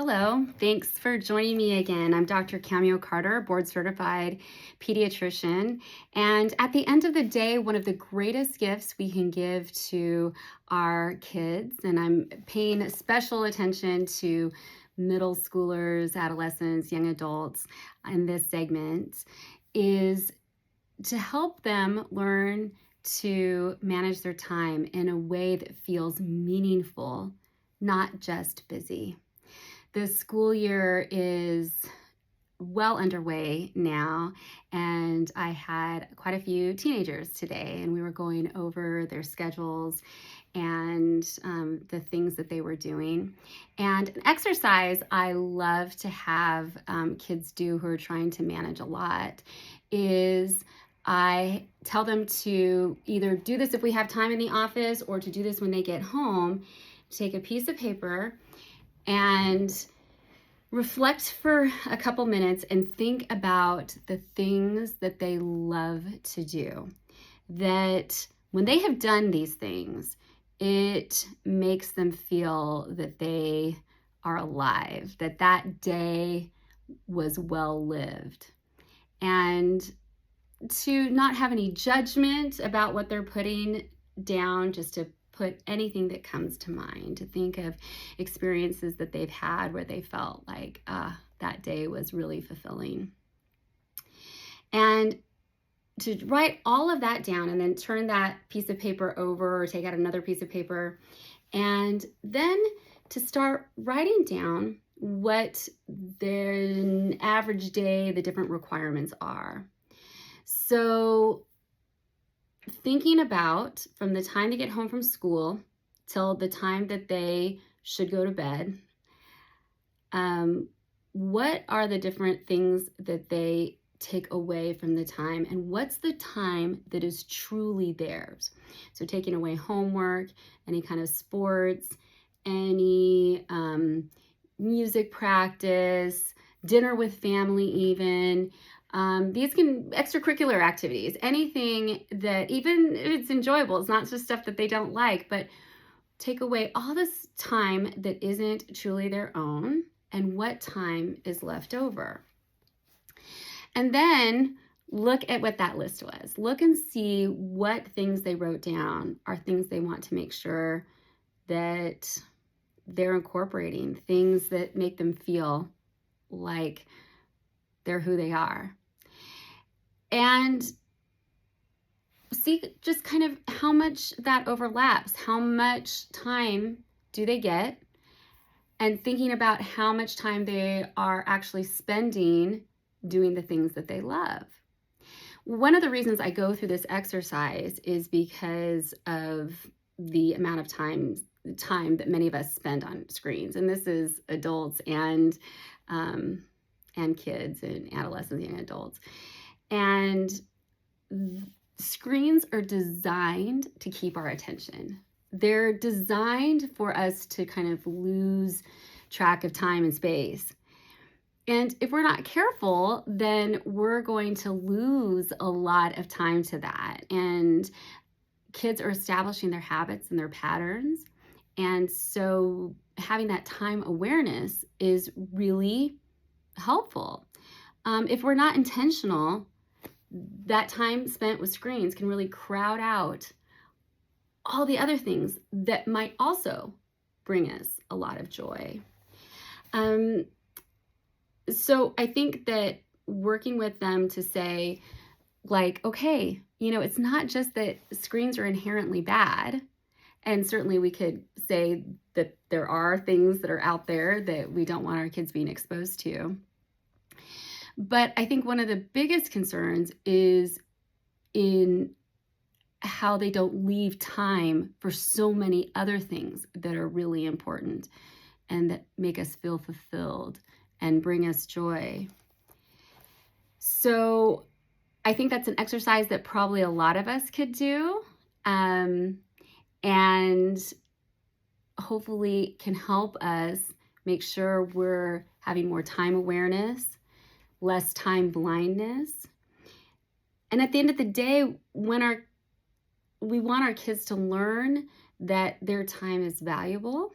Hello, thanks for joining me again. I'm Dr. Cameo Carter, board certified pediatrician. And at the end of the day, one of the greatest gifts we can give to our kids, and I'm paying special attention to middle schoolers, adolescents, young adults in this segment, is to help them learn to manage their time in a way that feels meaningful, not just busy. The school year is well underway now, and I had quite a few teenagers today, and we were going over their schedules and the things that they were doing. And an exercise I love to have kids do who are trying to manage a lot is I tell them to either do this if we have time in the office or to do this when they get home. Take a piece of paper and reflect for a couple minutes and think about the things that they love to do. That when they have done these things, it makes them feel that they are alive, that that day was well lived. And to not have any judgment about what they're putting down, just to put anything that comes to mind, to think of experiences that they've had where they felt like that day was really fulfilling. And to write all of that down and then turn that piece of paper over or take out another piece of paper, and then to start writing down what the average day, the different requirements are. So thinking about from the time they get home from school till the time that they should go to bed, what are the different things that they take away from the time, and what's the time that is truly theirs? So taking away homework, any kind of sports, any music practice, dinner with family even. These can extracurricular activities, anything that, even if it's enjoyable, it's not just stuff that they don't like, but take away all this time that isn't truly their own and what time is left over. And then look at what that list was. Look and see what things they wrote down are things they want to make sure that they're incorporating, things that make them feel like they're who they are. And see just kind of how much that overlaps, how much time do they get, and thinking about how much time they are actually spending doing the things that they love. One of the reasons I go through this exercise is because of the amount of time that many of us spend on screens, and this is adults and kids and adolescents and adults. And screens are designed to keep our attention. They're designed for us to kind of lose track of time and space. And if we're not careful, then we're going to lose a lot of time to that. And kids are establishing their habits and their patterns. And so having that time awareness is really helpful. If we're not intentional, that time spent with screens can really crowd out all the other things that might also bring us a lot of joy. So I think that working with them to say, like, okay, it's not just that screens are inherently bad. And certainly we could say that there are things that are out there that we don't want our kids being exposed to. But I think one of the biggest concerns is in how they don't leave time for so many other things that are really important and that make us feel fulfilled and bring us joy. So I think that's an exercise that probably a lot of us could do, and hopefully can help us make sure we're having more time awareness, less time blindness. And at the end of the day, when we want our kids to learn that their time is valuable,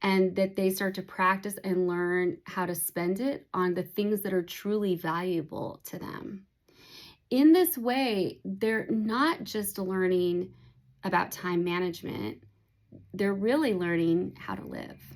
and that they start to practice and learn how to spend it on the things that are truly valuable to them. In this way, they're not just learning about time management, they're really learning how to live.